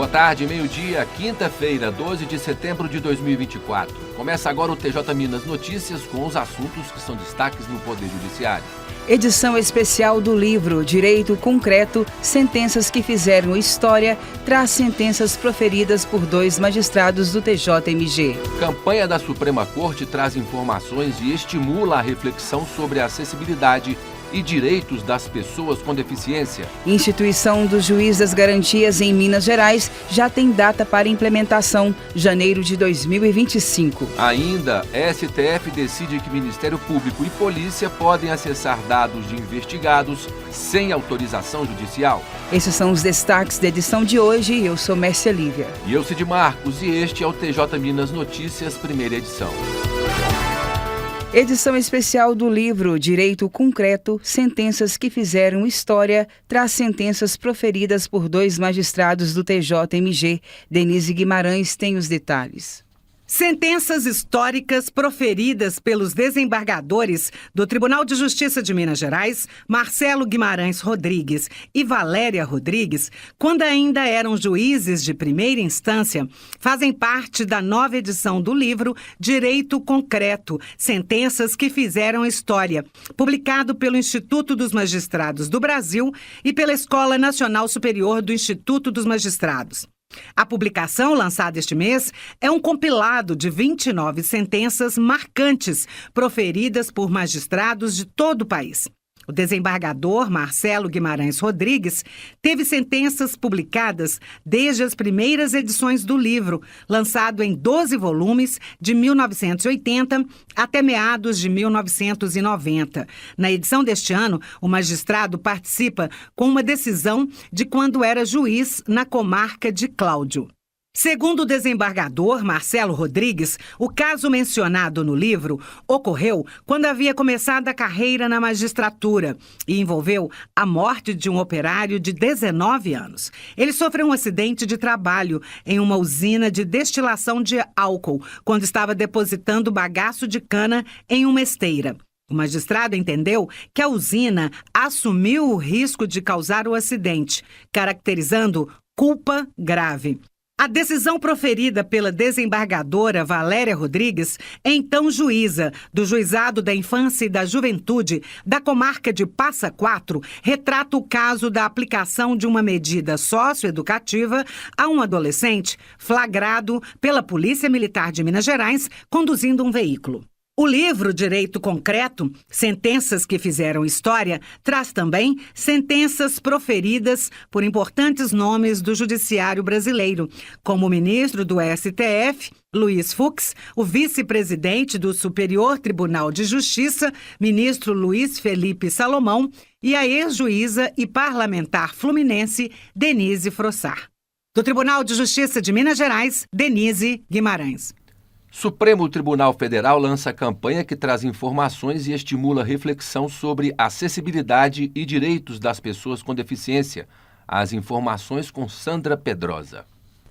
Boa tarde, meio-dia, quinta-feira, 12 de setembro de 2024. Começa agora o TJ Minas Notícias com os assuntos que são destaques no Poder Judiciário. Edição especial do livro Direito Concreto, Sentenças que Fizeram História, traz sentenças proferidas por 2 magistrados do TJMG. Campanha da Suprema Corte traz informações e estimula a reflexão sobre a acessibilidade e direitos das pessoas com deficiência. Instituição do Juiz das Garantias em Minas Gerais já tem data para implementação, janeiro de 2025. Ainda, STF decide que Ministério Público e Polícia podem acessar dados de investigados sem autorização judicial. Esses são os destaques da edição de hoje. Eu sou Mércia Lívia. E eu, Cid Marcos, e este é o TJ Minas Notícias, primeira edição. Edição especial do livro Direito Concreto, Sentenças que Fizeram História, traz sentenças proferidas por 2 magistrados do TJMG. Denise Guimarães tem os detalhes. Sentenças históricas proferidas pelos desembargadores do Tribunal de Justiça de Minas Gerais, Marcelo Guimarães Rodrigues e Valéria Rodrigues, quando ainda eram juízes de primeira instância, fazem parte da nova edição do livro Direito Concreto, Sentenças que Fizeram História, publicado pelo Instituto dos Magistrados do Brasil e pela Escola Nacional Superior do Instituto dos Magistrados. A publicação, lançada este mês, é um compilado de 29 sentenças marcantes proferidas por magistrados de todo o país. O desembargador Marcelo Guimarães Rodrigues teve sentenças publicadas desde as primeiras edições do livro, lançado em 12 volumes de 1980 até meados de 1990. Na edição deste ano, o magistrado participa com uma decisão de quando era juiz na comarca de Cláudio. Segundo o desembargador Marcelo Rodrigues, o caso mencionado no livro ocorreu quando havia começado a carreira na magistratura e envolveu a morte de um operário de 19 anos. Ele sofreu um acidente de trabalho em uma usina de destilação de álcool, quando estava depositando bagaço de cana em uma esteira. O magistrado entendeu que a usina assumiu o risco de causar o acidente, caracterizando culpa grave. A decisão proferida pela desembargadora Valéria Rodrigues, então juíza do Juizado da Infância e da Juventude da comarca de Passa Quatro, retrata o caso da aplicação de uma medida socioeducativa a um adolescente flagrado pela Polícia Militar de Minas Gerais conduzindo um veículo. O livro Direito Concreto, Sentenças que Fizeram História, traz também sentenças proferidas por importantes nomes do judiciário brasileiro, como o ministro do STF, Luiz Fux, o vice-presidente do Superior Tribunal de Justiça, ministro Luiz Felipe Salomão, e a ex-juíza e parlamentar fluminense Denise Frossar. Do Tribunal de Justiça de Minas Gerais, Denise Guimarães. Supremo Tribunal Federal lança campanha que traz informações e estimula reflexão sobre acessibilidade e direitos das pessoas com deficiência. As informações com Sandra Pedrosa.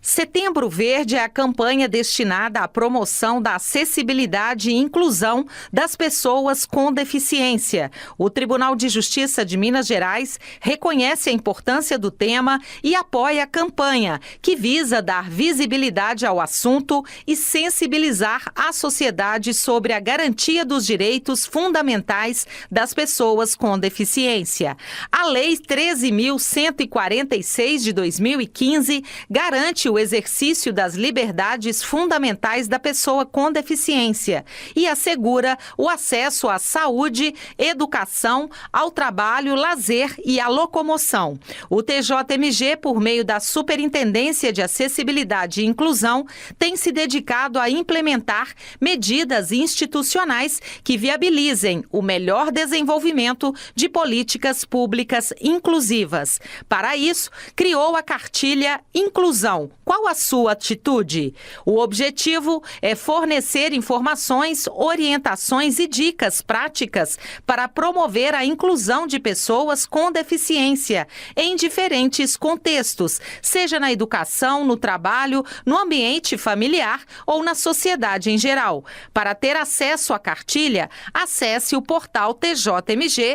Setembro Verde é a campanha destinada à promoção da acessibilidade e inclusão das pessoas com deficiência. O Tribunal de Justiça de Minas Gerais reconhece a importância do tema e apoia a campanha, que visa dar visibilidade ao assunto e sensibilizar a sociedade sobre a garantia dos direitos fundamentais das pessoas com deficiência. A Lei 13.146 de 2015 garante o exercício das liberdades fundamentais da pessoa com deficiência e assegura o acesso à saúde, educação, ao trabalho, lazer e à locomoção. O TJMG, por meio da Superintendência de Acessibilidade e Inclusão, tem se dedicado a implementar medidas institucionais que viabilizem o melhor desenvolvimento de políticas públicas inclusivas. Para isso, criou a cartilha Inclusão, Qual a sua atitude? O objetivo é fornecer informações, orientações e dicas práticas para promover a inclusão de pessoas com deficiência em diferentes contextos, seja na educação, no trabalho, no ambiente familiar ou na sociedade em geral. Para ter acesso à cartilha, acesse o portal tjmg.jus.br.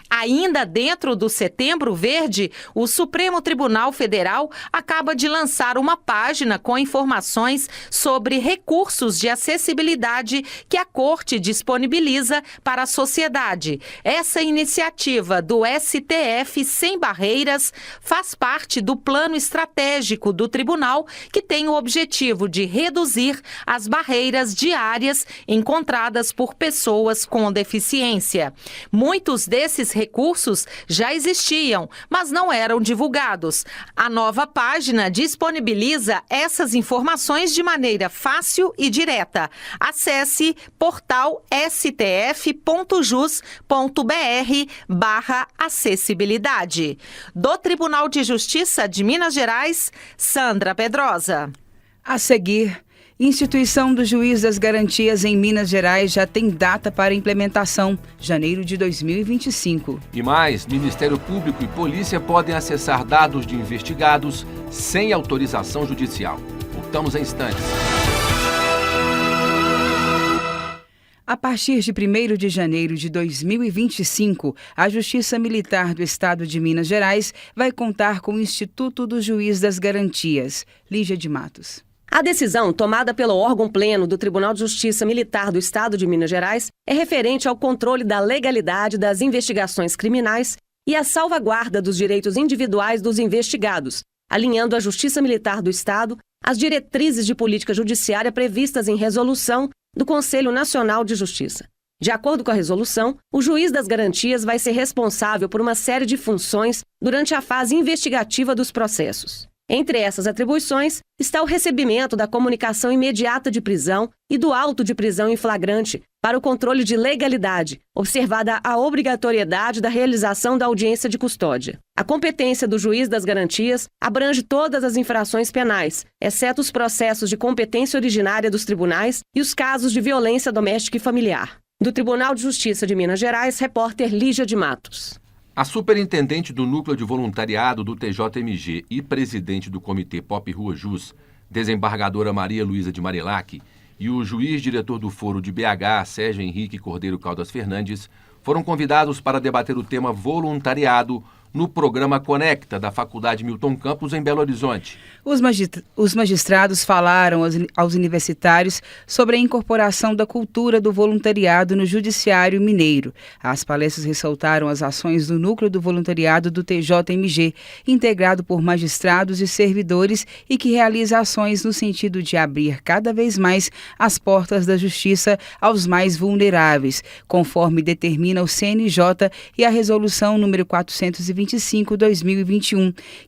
Ainda dentro do Setembro Verde, o Supremo Tribunal Federal acaba de lançar uma página com informações sobre recursos de acessibilidade que a Corte disponibiliza para a sociedade. Essa iniciativa do STF Sem Barreiras faz parte do plano estratégico do tribunal, que tem o objetivo de reduzir as barreiras diárias encontradas por pessoas com deficiência. Muitos desses recursos já existiam, mas não eram divulgados. A nova página disponibiliza essas informações de maneira fácil e direta. Acesse portal stf.jus.br/acessibilidade. Do Tribunal de Justiça de Minas Gerais, Sandra Pedrosa. A seguir, Instituição do Juiz das Garantias em Minas Gerais já tem data para implementação, janeiro de 2025. E mais, Ministério Público e Polícia podem acessar dados de investigados sem autorização judicial. Voltamos em instantes. A partir de 1º de janeiro de 2025, a Justiça Militar do Estado de Minas Gerais vai contar com o Instituto do Juiz das Garantias. Lígia de Matos. A decisão tomada pelo órgão pleno do Tribunal de Justiça Militar do Estado de Minas Gerais é referente ao controle da legalidade das investigações criminais e à salvaguarda dos direitos individuais dos investigados, alinhando a Justiça Militar do Estado às diretrizes de política judiciária previstas em resolução do Conselho Nacional de Justiça. De acordo com a resolução, o juiz das garantias vai ser responsável por uma série de funções durante a fase investigativa dos processos. Entre essas atribuições está o recebimento da comunicação imediata de prisão e do auto de prisão em flagrante para o controle de legalidade, observada a obrigatoriedade da realização da audiência de custódia. A competência do juiz das garantias abrange todas as infrações penais, exceto os processos de competência originária dos tribunais e os casos de violência doméstica e familiar. Do Tribunal de Justiça de Minas Gerais, repórter Lígia de Matos. A superintendente do Núcleo de Voluntariado do TJMG e presidente do Comitê Pop Rua Jus, desembargadora Maria Luísa de Marilac, e o juiz-diretor do Foro de BH, Sérgio Henrique Cordeiro Caldas Fernandes, foram convidados para debater o tema voluntariado no programa Conecta da Faculdade Milton Campos, em Belo Horizonte. Os magistrados falaram aos universitários sobre a incorporação da cultura do voluntariado no Judiciário Mineiro. As palestras ressaltaram as ações do Núcleo do Voluntariado do TJMG, integrado por magistrados e servidores e que realiza ações no sentido de abrir cada vez mais as portas da justiça aos mais vulneráveis, conforme determina o CNJ e a Resolução número 425/2021,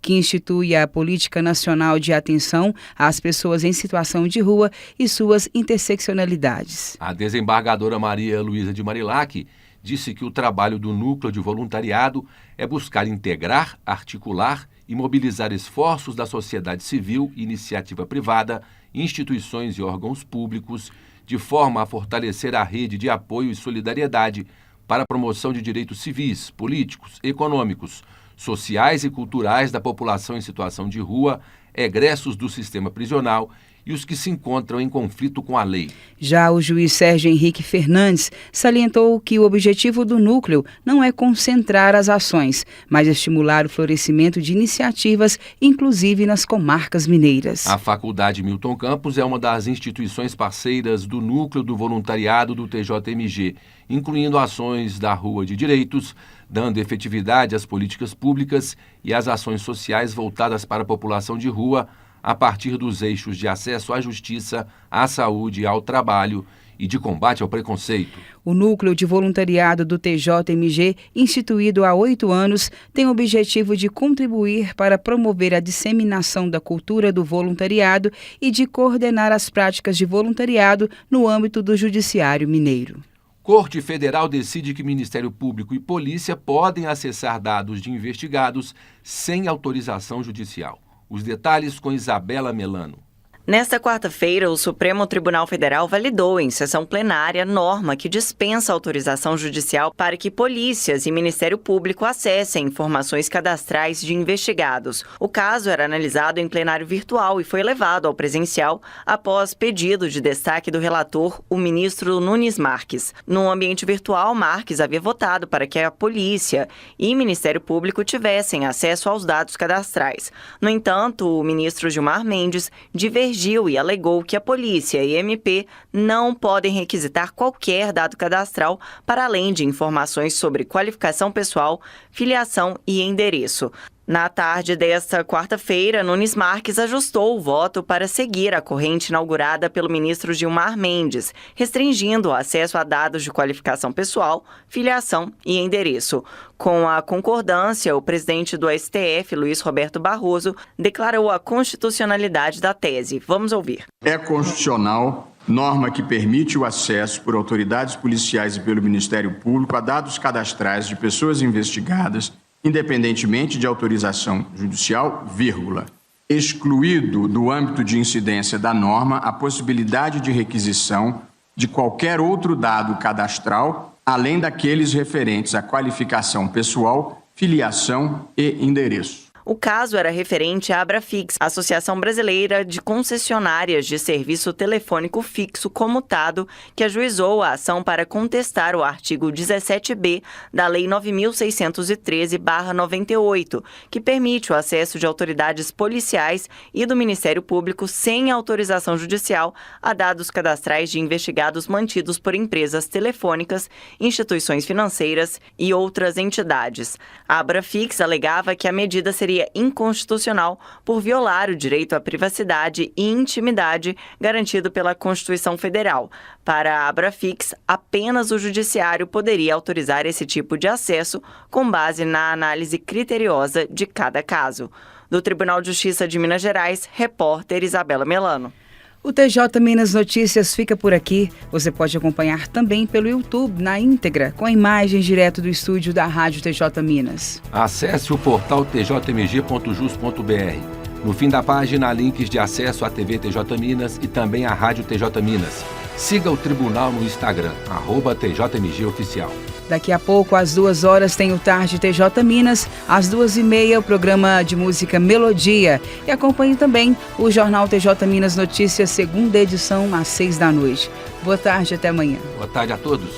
que institui a Política Nacional de Atenção às Pessoas em Situação de Rua e suas interseccionalidades. A desembargadora Maria Luísa de Marilac disse que o trabalho do Núcleo de Voluntariado é buscar integrar, articular e mobilizar esforços da sociedade civil, iniciativa privada, instituições e órgãos públicos, de forma a fortalecer a rede de apoio e solidariedade para a promoção de direitos civis, políticos, econômicos, sociais e culturais da população em situação de rua, egressos do sistema prisional e os que se encontram em conflito com a lei. Já o juiz Sérgio Henrique Fernandes salientou que o objetivo do núcleo não é concentrar as ações, mas estimular o florescimento de iniciativas, inclusive nas comarcas mineiras. A Faculdade Milton Campos é uma das instituições parceiras do Núcleo do Voluntariado do TJMG, incluindo ações da Rua de Direitos, dando efetividade às políticas públicas e às ações sociais voltadas para a população de rua, a partir dos eixos de acesso à justiça, à saúde, ao trabalho e de combate ao preconceito. O Núcleo de Voluntariado do TJMG, instituído há 8 anos, tem o objetivo de contribuir para promover a disseminação da cultura do voluntariado e de coordenar as práticas de voluntariado no âmbito do Judiciário Mineiro. Corte Federal decide que Ministério Público e Polícia podem acessar dados de investigados sem autorização judicial. Os detalhes com Isabela Melano. Nesta quarta-feira, o Supremo Tribunal Federal validou em sessão plenária norma que dispensa autorização judicial para que polícias e Ministério Público acessem informações cadastrais de investigados. O caso era analisado em plenário virtual e foi levado ao presencial após pedido de destaque do relator, o ministro Nunes Marques. No ambiente virtual, Marques havia votado para que a polícia e Ministério Público tivessem acesso aos dados cadastrais. No entanto, o ministro Gilmar Mendes divergiu e alegou que a polícia e MP não podem requisitar qualquer dado cadastral para além de informações sobre qualificação pessoal, filiação e endereço. Na tarde desta quarta-feira, Nunes Marques ajustou o voto para seguir a corrente inaugurada pelo ministro Gilmar Mendes, restringindo o acesso a dados de qualificação pessoal, filiação e endereço. Com a concordância, o presidente do STF, Luiz Roberto Barroso, declarou a constitucionalidade da tese. Vamos ouvir. É constitucional norma que permite o acesso por autoridades policiais e pelo Ministério Público a dados cadastrais de pessoas investigadas, independentemente de autorização judicial, excluído do âmbito de incidência da norma a possibilidade de requisição de qualquer outro dado cadastral, além daqueles referentes à qualificação pessoal, filiação e endereço. O caso era referente à Abrafix, Associação Brasileira de Concessionárias de Serviço Telefônico Fixo Comutado, que ajuizou a ação para contestar o artigo 17b da Lei 9.613/98, que permite o acesso de autoridades policiais e do Ministério Público sem autorização judicial a dados cadastrais de investigados mantidos por empresas telefônicas, instituições financeiras e outras entidades. A Abrafix alegava que a medida seria inconstitucional por violar o direito à privacidade e intimidade garantido pela Constituição Federal. Para a Abrafix, apenas o Judiciário poderia autorizar esse tipo de acesso com base na análise criteriosa de cada caso. Do Tribunal de Justiça de Minas Gerais, repórter Isabela Melano. O TJ Minas Notícias fica por aqui. Você pode acompanhar também pelo YouTube na íntegra, com imagens direto do estúdio da Rádio TJ Minas. Acesse o portal tjmg.jus.br. No fim da página, há links de acesso à TV TJ Minas e também à Rádio TJ Minas. Siga o Tribunal no Instagram, @TJMG Oficial. Daqui a pouco, às 2 horas, tem o Tarde TJ Minas. Às 2h30, o programa de música Melodia. E acompanhe também o Jornal TJ Minas Notícias, segunda edição, às 6 da noite. Boa tarde, até amanhã. Boa tarde a todos.